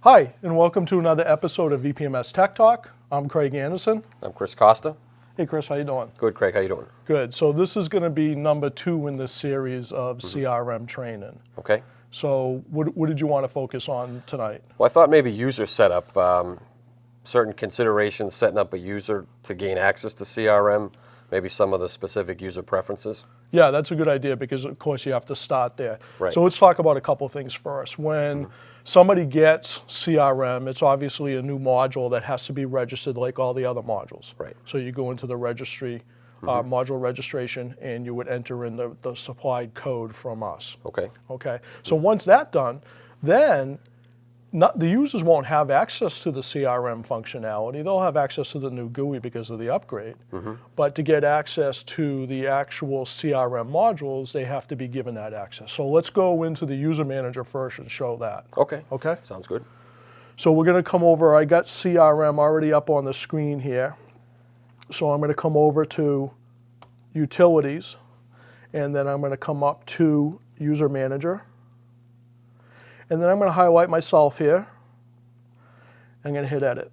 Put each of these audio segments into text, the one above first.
Hi, and welcome to another episode of EPMS Tech Talk. I'm Craig Andersen. I'm Chris Costa. Hey Chris, how you doing? Good, Craig. How you doing? Good. So this is going to be number 2 in this series of CRM training. Okay. So what did you want to focus on tonight? Well, I thought maybe user setup, certain considerations setting up a user to gain access to CRM, maybe some of the specific user preferences. Yeah, that's a good idea because of course you have to start there. Right. So let's talk about a couple of things first. When somebody gets CRM, it's obviously a new module that has to be registered like all the other modules. Right. So you go into the registry, module registration, and you would enter in the supplied code from us. Okay. Okay. So once that's done, then the users won't have access to the CRM functionality. They'll have access to the new GUI because of the upgrade. But to get access to the actual CRM modules, they have to be given that access. So let's go into the user manager first and show that. Okay. Okay? Sounds good. So we're going to come over. I got CRM already up on the screen here. So I'm going to come over to Utilities, and then I'm going to come up to User Manager. And then I'm going to highlight myself here. I'm going to hit Edit.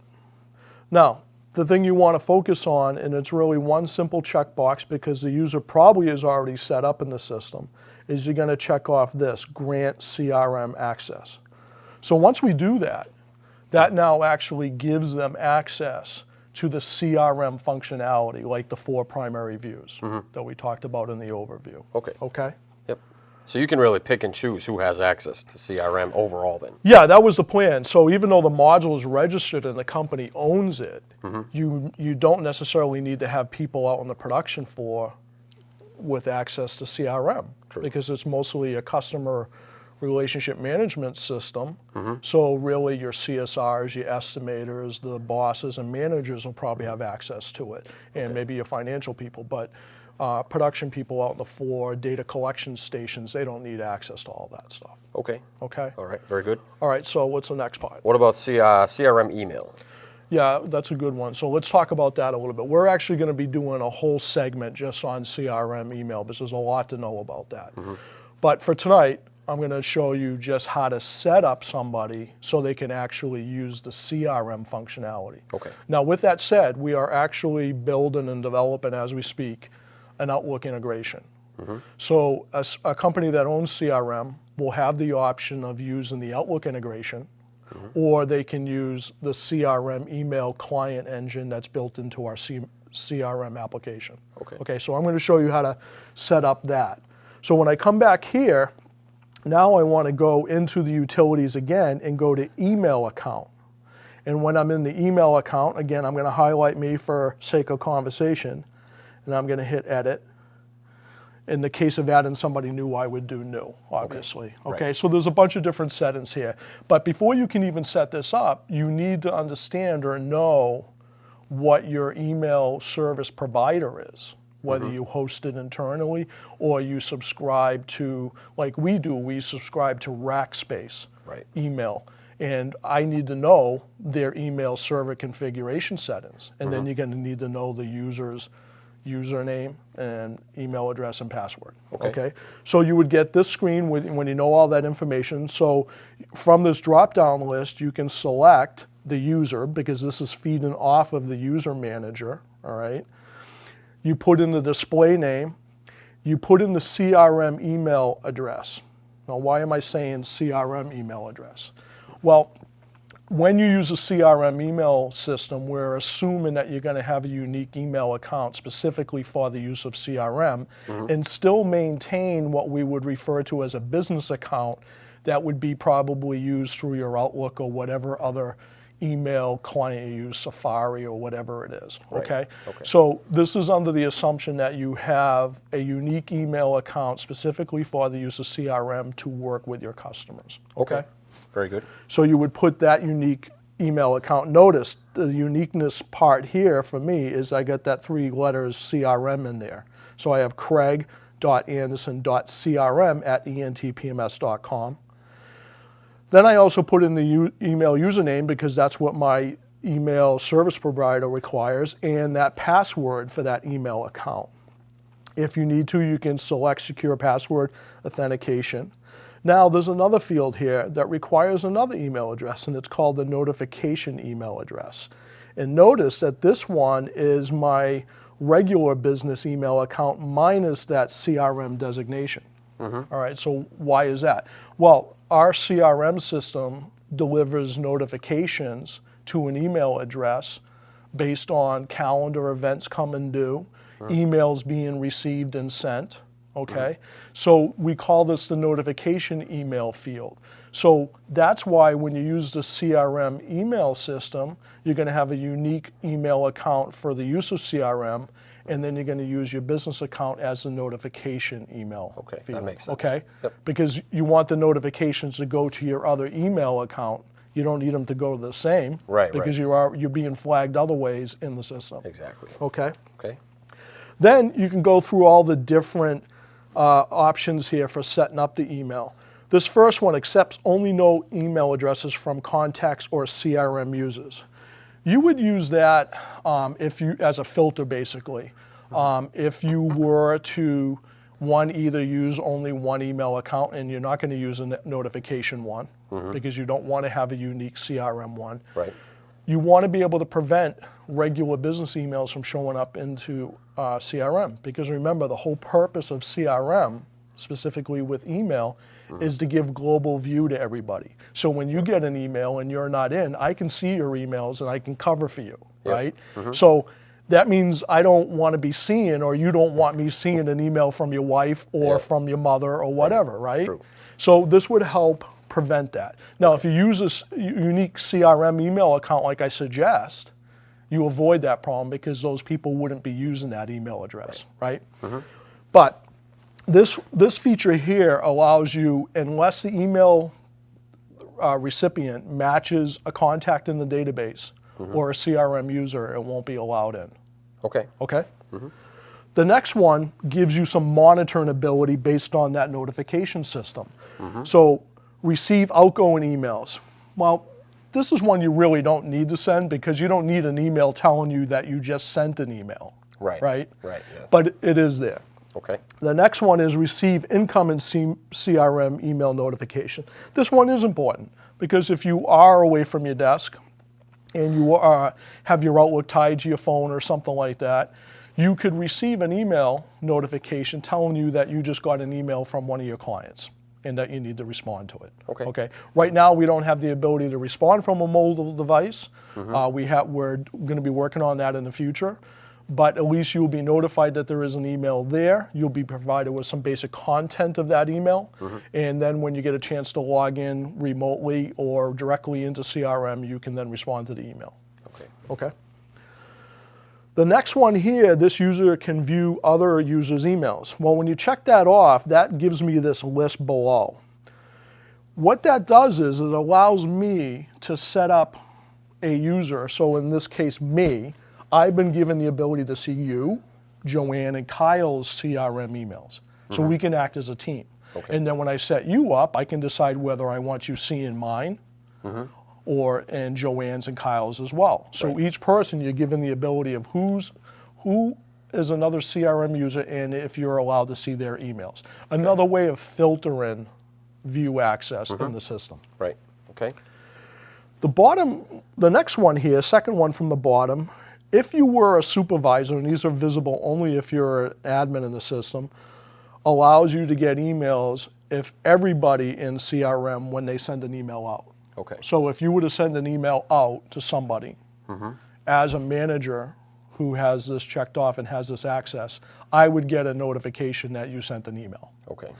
Now, the thing you want to focus on, and it's really one simple checkbox because the user probably is already set up in the system, is you're going to check off this, Grant CRM Access. So once we do that, that now actually gives them access to the CRM functionality, like the 4 primary views that we talked about in the overview. Okay. Okay? Yep. So you can really pick and choose who has access to CRM overall then. Yeah, that was the plan. So even though the module is registered and the company owns it, you don't necessarily need to have people out on the production floor with access to CRM. True. Because it's mostly a customer relationship management system. So really your CSRs, your estimators, the bosses and managers will probably have access to it, and maybe your financial people. But production people out on the floor, data collection stations, they don't need access to all that stuff. Okay. Okay? All right. Very good. All right, so what's the next part? What about CRM email? Yeah, that's a good one. So let's talk about that a little bit. We're actually going to be doing a whole segment just on CRM email because there's a lot to know about that. But for tonight, I'm going to show you just how to set up somebody so they can actually use the CRM functionality. Okay. Now, with that said, we are actually building and developing, as we speak, an Outlook integration. So a company that owns CRM will have the option of using the Outlook integration, or they can use the CRM email client engine that's built into our CRM application. Okay, so I'm going to show you how to set up that. So when I come back here, now I want to go into the utilities again and go to email account. And when I'm in the email account, again, I'm going to highlight me for sake of conversation, and I'm going to hit Edit. In the case of adding somebody new, I would do new, obviously. Okay, so there's a bunch of different settings here. But before you can even set this up, you need to understand or know what your email service provider is. Whether you host it internally or you subscribe to, like we do, we subscribe to Rackspace email. And I need to know their email server configuration settings. And then you're going to need to know the user's username and email address and password. Okay? So you would get this screen when you know all that information. So from this drop-down list, you can select the user because this is feeding off of the user manager, all right? You put in the display name, you put in the CRM email address. Now, why am I saying CRM email address? Well, when you use a CRM email system, we're assuming that you're going to have a unique email account specifically for the use of CRM and still maintain what we would refer to as a business account that would be probably used through your Outlook or whatever other email client you use, Safari or whatever it is, okay? So this is under the assumption that you have a unique email account specifically for the use of CRM to work with your customers, okay? Very good. So you would put that unique email account. Notice the uniqueness part here for me is I got that 3 letters CRM in there. So I have craig.andersen.crm@entpms.com. Then I also put in the email username because that's what my email service provider requires, and that password for that email account. If you need to, you can select secure password authentication. Now there's another field here that requires another email address, and it's called the notification email address. And notice that this one is my regular business email account minus that CRM designation. All right, so why is that? Well, our CRM system delivers notifications to an email address based on calendar events come and due, emails being received and sent, okay? So we call this the notification email field. So that's why when you use the CRM email system, you're going to have a unique email account for the use of CRM, and then you're going to use your business account as the notification email Okay, field. that makes sense. Okay? Yep. Because you want the notifications to go to your other email account. You don't need them to go to the same. Right, because right. you're being flagged other ways in the system. Exactly. Okay? Okay. Then you can go through all the different options here for setting up the email. This first one accepts only no email addresses from contacts or CRM users. You would use that if you, as a filter basically. If you were to, either use only one email account, and you're not going to use a notification one because you don't want to have a unique CRM one. Right. You want to be able to prevent regular business emails from showing up into CRM, because remember, the whole purpose of CRM, specifically with email, is to give global view to everybody. So when you get an email and you're not in, I can see your emails and I can cover for you, right? So that means I don't want to be seeing, or you don't want me seeing an email from your wife or from your mother or whatever, right? True. So this would help prevent that. Now, if you use a unique CRM email account like I suggest, you avoid that problem because those people wouldn't be using that email address, right? But this feature here allows you, unless the email recipient matches a contact in the database or a CRM user, it won't be allowed in. Okay. Okay? The next one gives you some monitoring ability based on that notification system. So receive outgoing emails. Well, this is one you really don't need to send, because you don't need an email telling you that you just sent an email. Right. Right? Right. Yeah. But it is there. Okay. The next one is receive incoming CRM email notification. This one is important because if you are away from your desk and you have your Outlook tied to your phone or something like that, you could receive an email notification telling you that you just got an email from one of your clients and that you need to respond to it. Okay. Okay. Right now, we don't have the ability to respond from a mobile device. We're going to be working on that in the future. But at least you'll be notified that there is an email there. You'll be provided with some basic content of that email. And then when you get a chance to log in remotely or directly into CRM, you can then respond to the email. Okay. Okay? The next one here, this user can view other users' emails. Well, when you check that off, that gives me this list below. What that does is it allows me to set up a user. So in this case, me. I've been given the ability to see you, Joanne, and Kyle's CRM emails. So we can act as a team. Okay. And then when I set you up, I can decide whether I want you seeing mine and Joanne's and Kyle's as well. So each person, you're given the ability of who is another CRM user and if you're allowed to see their emails. Another way of filtering view access in the system. Right. Okay. The next one here, second one from the bottom, if you were a supervisor, and these are visible only if you're an admin in the system, allows you to get emails if everybody in CRM when they send an email out. Okay. So if you were to send an email out to somebody as a manager who has this checked off and has this access, I would get a notification that you sent an email. Okay.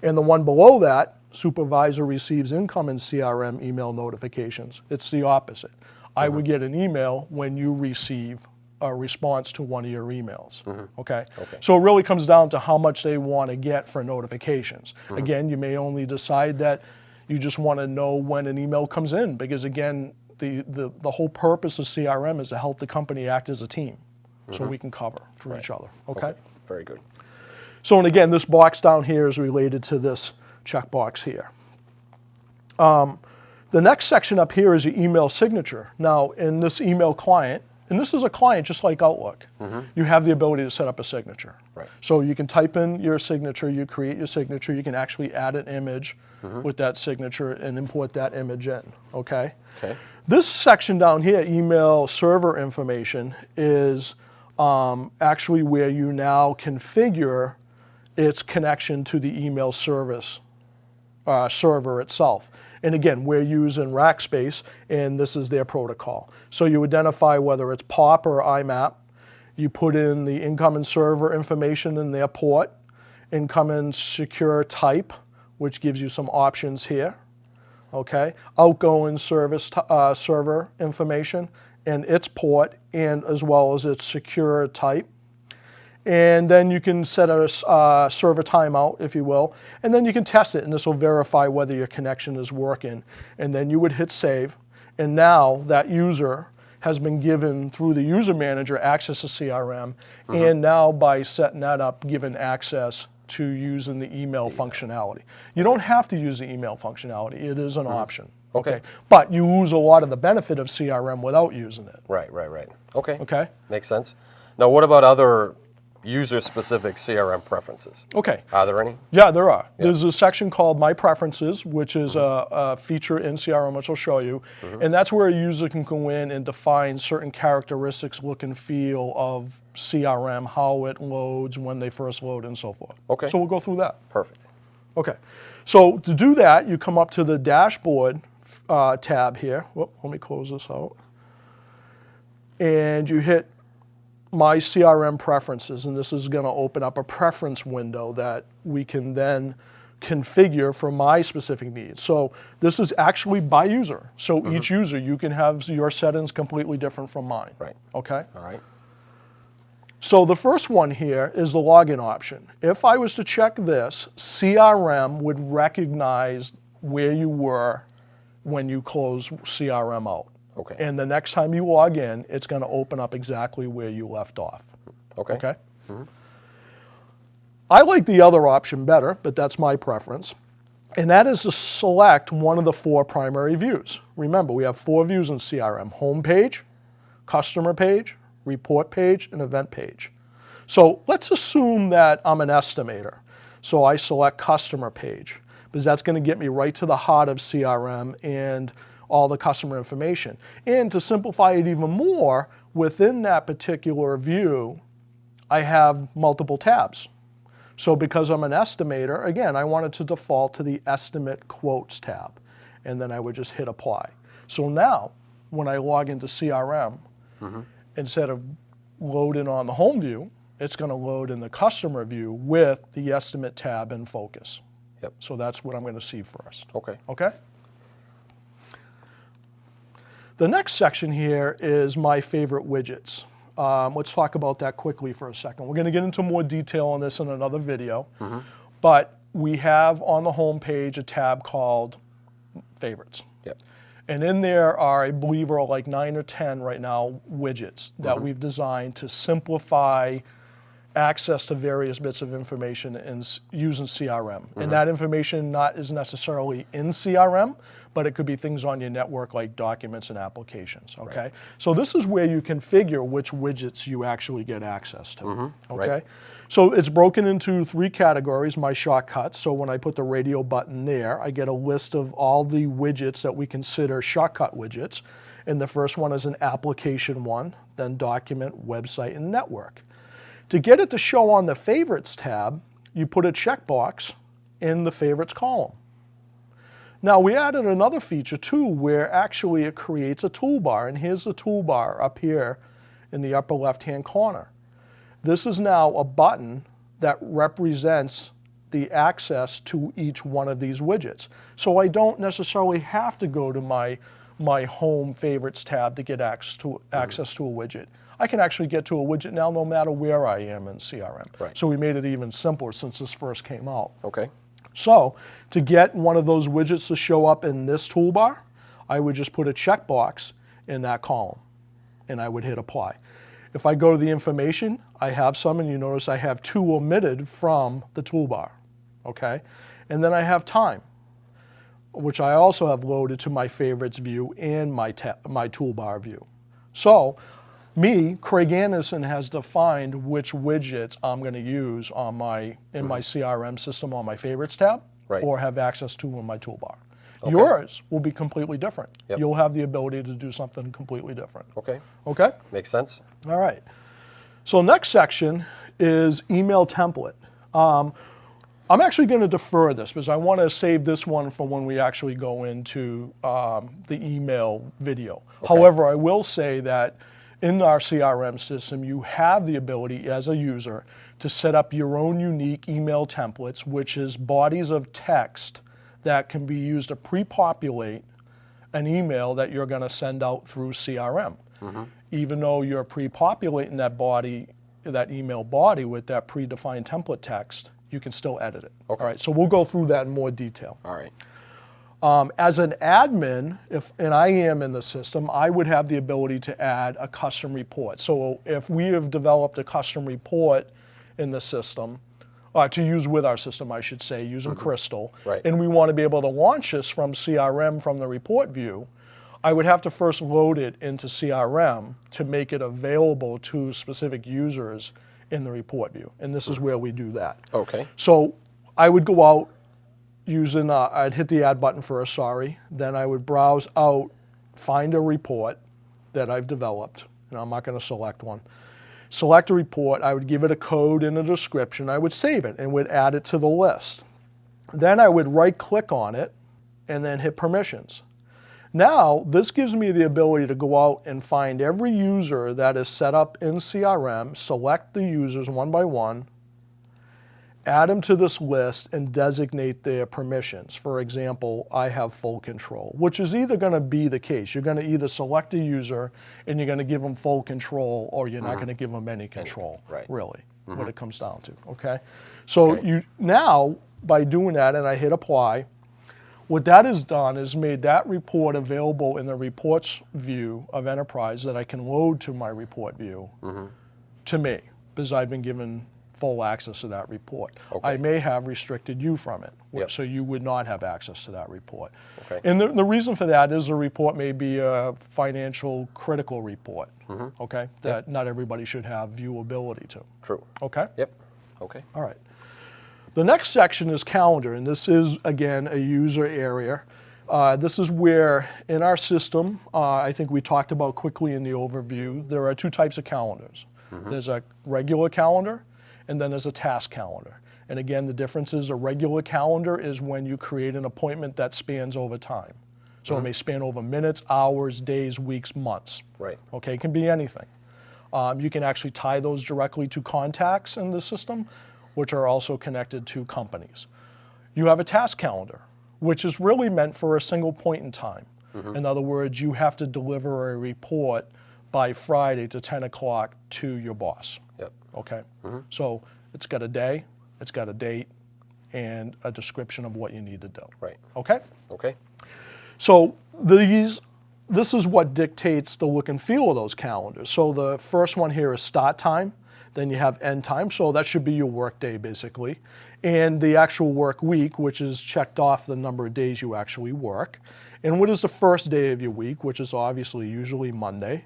And the one below that, supervisor receives incoming CRM email notifications. It's the opposite. I would get an email when you receive a response to one of your emails. Okay? So it really comes down to how much they want to get for notifications. Again, you may only decide that you just want to know when an email comes in, because again, the whole purpose of CRM is to help the company act as a team, so we can cover for each other. Okay? Very good. So, and again, this box down here is related to this checkbox here. The next section up here is your email signature. Now, in this email client, and this is a client just like Outlook, you have the ability to set up a signature. Right. So you can type in your signature, you create your signature, you can actually add an image with that signature and import that image in, okay? Okay. This section down here, email server information, is actually where you now configure its connection to the email service server itself. And again, we're using Rackspace, and this is their protocol. So you identify whether it's POP or IMAP. You put in the incoming server information in their port, incoming secure type, which gives you some options here. Okay, outgoing service server information and its port, and as well as its secure type. And then you can set a server timeout, if you will, and then you can test it, and this will verify whether your connection is working. And then you would hit save, and now that user has been given, through the user manager, access to CRM, and now by setting that up, given access to using the email functionality. You don't have to use the email functionality. It is an option. Okay. But you lose a lot of the benefit of CRM without using it. Right, right, right. Okay. Okay? Makes sense. Now, what about other user-specific CRM preferences? Okay. Are there any? Yeah, there are. There's a section called My Preferences, which is a feature in CRM, which I'll show you. And that's where a user can go in and define certain characteristics, look and feel of CRM, how it loads, when they first load, and so forth. Okay. So we'll go through that. Perfect. Okay. So to do that, you come up to the dashboard tab here. Whoop, let me close this out. And you hit My CRM Preferences, and this is going to open up a preference window that we can then configure for my specific needs. So this is actually by user. So each user, you can have your settings completely different from mine. Right. Okay? All right. So the first one here is the login option. If I was to check this, CRM would recognize where you were when you close CRM out. Okay. And the next time you log in, it's going to open up exactly where you left off. Okay. Okay? I like the other option better, but that's my preference. And that is to select one of the 4 primary views. Remember, we have 4 views in CRM: home page, customer page, report page, and event page. So let's assume that I'm an estimator. So I select customer page, because that's going to get me right to the heart of CRM and all the customer information. And to simplify it even more, within that particular view, I have multiple tabs. So because I'm an estimator, again, I want it to default to the estimate quotes tab. And then I would just hit apply. So now, when I log into CRM, instead of loading on the home view, it's going to load in the customer view with the estimate tab in focus. Yep. So that's what I'm going to see first. Okay. Okay? The next section here is my favorite widgets. Let's talk about that quickly for a second. We're going to get into more detail on this in another video, but we have on the home page a tab called Favorites. Yep. And in there are, I believe, are like 9 or 10 right now widgets that we've designed to simplify access to various bits of information using CRM. And that information is necessarily in CRM, but it could be things on your network like documents and applications, okay? Right. So this is where you configure which widgets you actually get access to, okay? Right. So it's broken into 3 categories, my shortcuts. So when I put the radio button there, I get a list of all the widgets that we consider shortcut widgets. And the first one is an application one, then document, website, and network. To get it to show on the Favorites tab, you put a checkbox in the Favorites column. Now we added another feature too, where actually it creates a toolbar, and here's the toolbar up here in the upper left-hand corner. This is now a button that represents the access to each one of these widgets. So I don't necessarily have to go to my home Favorites tab to get access to a widget. I can actually get to a widget now no matter where I am in CRM. Right. So we made it even simpler since this first came out. Okay. So to get one of those widgets to show up in this toolbar, I would just put a checkbox in that column and I would hit apply. If I go to the information, I have some, and you notice I have 2 omitted from the toolbar, okay? And then I have time, which I also have loaded to my favorites view and my toolbar view. So Me, Craig Andersen, has defined which widgets I'm going to use on in my CRM system on my favorites tab, Right. or have access to in my toolbar. Okay. Yours will be completely different. Yep. You'll have the ability to do something completely different. Okay. Okay? Makes sense. All right. So next section is email template. I'm actually going to defer this because I want to save this one for when we actually go into the email video. Okay. However, I will say that in our CRM system, you have the ability as a user to set up your own unique email templates, which is bodies of text that can be used to pre-populate an email that you're going to send out through CRM. Even though you're pre-populating that email body with that predefined template text, you can still edit it. Okay. All right, so we'll go through that in more detail. All right. As an admin, and I am in the system, I would have the ability to add a custom report. So if we have developed a custom report in the system, to use with our system, I should say, using Crystal, Right. and we want to be able to launch this from CRM from the report view, I would have to first load it into CRM to make it available to specific users in the report view. And this is where we do that. Okay. So I would go out using, I'd hit the add button first, sorry. Then I would browse out, find a report that I've developed. And I'm not going to select one. Select a report, I would give it a code and a description, I would save it and would add it to the list. Then I would right click on it and then hit permissions. Now, this gives me the ability to go out and find every user that is set up in CRM, select the users one by one, add them to this list, and designate their permissions. For example, I have full control, which is either going to be the case. You're going to either select a user and you're going to give them full control, or you're not going to give them any control, Right. really, what it comes down to, okay? So Okay. now, by doing that, and I hit apply, what that has done is made that report available in the reports view of Enterprise that I can load to my report view to me, because I've been given full access to that report. Okay. I may have restricted you from it, Yep. so you would not have access to that report. Okay. And the reason for that is the report may be a financial critical report, okay, that not everybody should have viewability to, True. okay? Yep. Okay. All right. The next section is calendar, and this is, again, a user area. This is where, in our system, I think we talked about quickly in the overview, there are two types of calendars. There's a regular calendar, and then there's a task calendar. And again, the difference is a regular calendar is when you create an appointment that spans over time. So it may span over minutes, hours, days, weeks, months. Right. Okay, it can be anything. You can actually tie those directly to contacts in the system, which are also connected to companies. You have a task calendar, which is really meant for a single point in time. In other words, you have to deliver a report by Friday to 10 o'clock to your boss. Yep. Okay? So it's got a day, it's got a date, and a description of what you need to do. Right. Okay? Okay. So this is what dictates the look and feel of those calendars. So the first one here is start time. Then you have end time, so that should be your work day basically. And the actual work week, which is checked off the number of days you actually work. And what is the first day of your week, which is obviously usually Monday.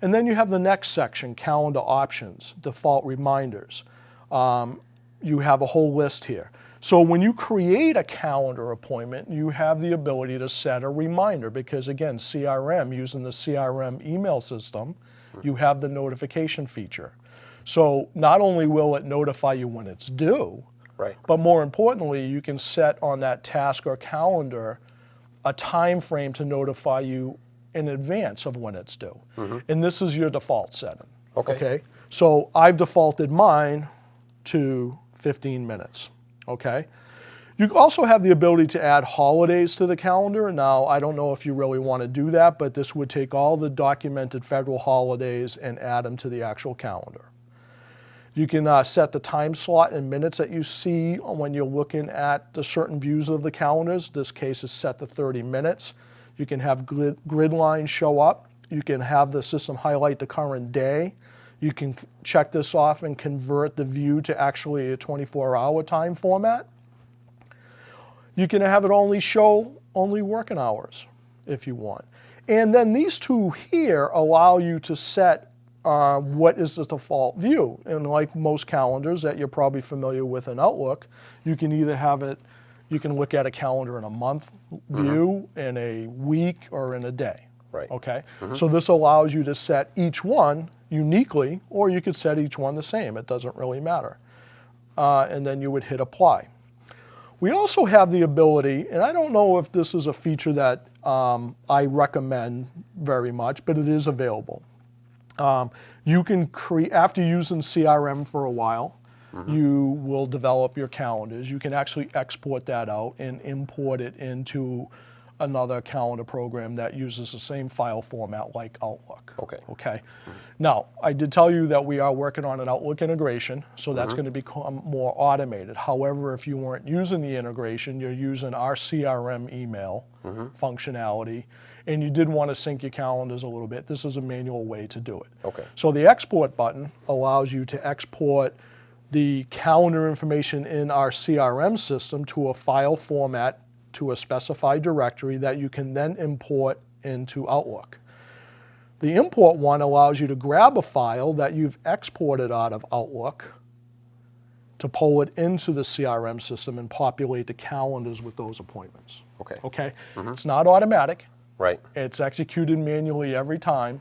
And then you have the next section, calendar options, default reminders. You have a whole list here. So when you create a calendar appointment, you have the ability to set a reminder because again, CRM, using the CRM email system, you have the notification feature. So not only will it notify you when it's due, Right. but more importantly, you can set on that task or calendar a time frame to notify you in advance of when it's due. And this is your default setting. Okay. So I've defaulted mine to 15 minutes. Okay. You also have the ability to add holidays to the calendar. Now, I don't know if you really want to do that, but this would take all the documented federal holidays and add them to the actual calendar. You can set the time slot in minutes that you see when you're looking at the certain views of the calendars. This case is set to 30 minutes. You can have grid lines show up. You can have the system highlight the current day. You can check this off and convert the view to actually a 24-hour time format. You can have it only show only working hours if you want. And then these two here allow you to set what is the default view. And like most calendars that you're probably familiar with in Outlook, you can either have it, you can look at a calendar in a month view, in a week, or in a day. Right. Okay? So this allows you to set each one uniquely, or you could set each one the same. It doesn't really matter. And then you would hit apply. We also have the ability, and I don't know if this is a feature that I recommend very much, but it is available. You can create, after using CRM for a while, you will develop your calendars. You can actually export that out and import it into another calendar program that uses the same file format like Outlook. Okay. Okay. Now, I did tell you that we are working on an Outlook integration, so that's going to become more automated. However, if you weren't using the integration, you're using our CRM email functionality, and you did want to sync your calendars a little bit, this is a manual way to do it. Okay. So the export button allows you to export the calendar information in our CRM system to a file format to a specified directory that you can then import into Outlook. The import one allows you to grab a file that you've exported out of Outlook to pull it into the CRM system and populate the calendars with those appointments. Okay. Okay? It's not automatic. Right. It's executed manually every time,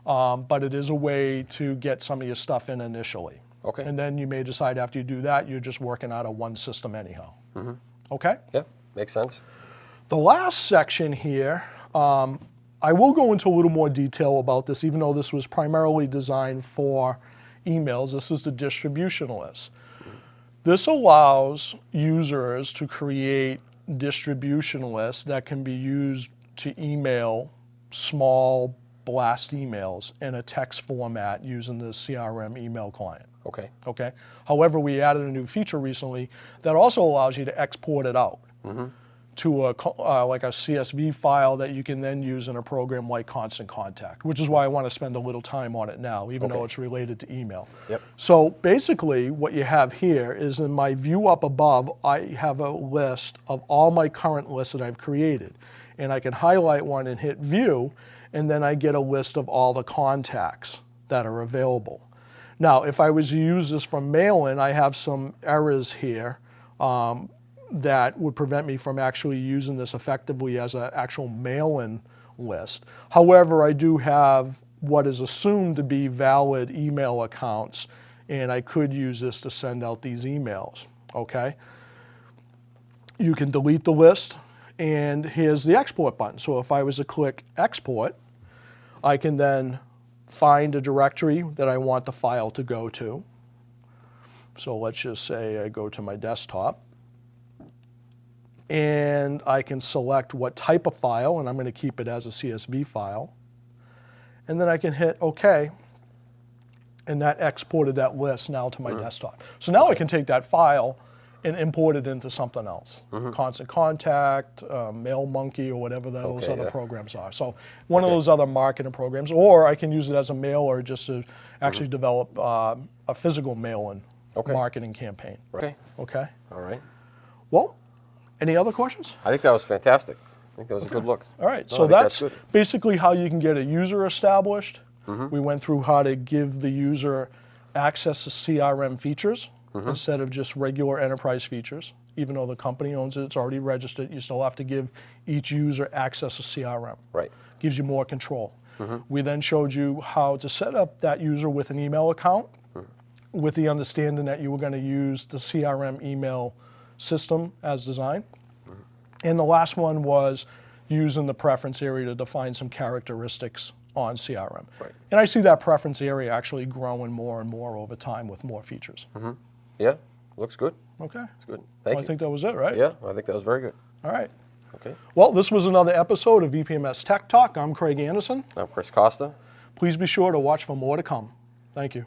but it is a way to get some of your stuff in initially. Okay. And then you may decide after you do that, you're just working out of one system anyhow. Okay? Yeah, makes sense. The last section here, I will go into a little more detail about this, even though this was primarily designed for emails. This is the distribution list. This allows users to create distribution lists that can be used to email small blast emails in a text format using the CRM email client. Okay. Okay. However, we added a new feature recently that also allows you to export it out to like a CSV file that you can then use in a program like Constant Contact, which is why I want to spend a little time on it now, even though it's related to email. Yep. So basically what you have here is in my view up above, I have a list of all my current lists that I've created. And I can highlight one and hit view, and then I get a list of all the contacts that are available. Now, if I was to use this from mail-in, I have some errors here that would prevent me from actually using this effectively as an actual mail-in list. However, I do have what is assumed to be valid email accounts, and I could use this to send out these emails, okay? You can delete the list, and here's the export button. So if I was to click export, I can then find a directory that I want the file to go to. So let's just say I go to my desktop, and I can select what type of file, and I'm going to keep it as a CSV file. And then I can hit OK, and that exported that list now to my desktop. So now I can take that file and import it into something else. Constant Contact, MailMonkey, or whatever those other programs are. So one of those other marketing programs, or I can use it as a mailer just to actually develop a physical mail-in marketing campaign. Okay. Okay. All right. Well, any other questions? I think that was fantastic. I think that was a good look. All right, No, so I think that's good. basically how you can get a user established. We went through how to give the user access to CRM features instead of just regular enterprise features. Even though the company owns it, it's already registered, you still have to give each user access to CRM. Right. Gives you more control. We then showed you how to set up that user with an email account with the understanding that you were going to use the CRM email system as designed. And the last one was using the preference area to define some characteristics on CRM. Right. And I see that preference area actually growing more and more over time with more features. Yeah, looks good. Okay. It's good. Thank Well, you. I think that was it, right? Yeah, I think that was very good. All right. Okay. Well, this was another episode of EPMS Tech Talk. I'm Craig Andersen. I'm Chris Costa. Please be sure to watch for more to come. Thank you.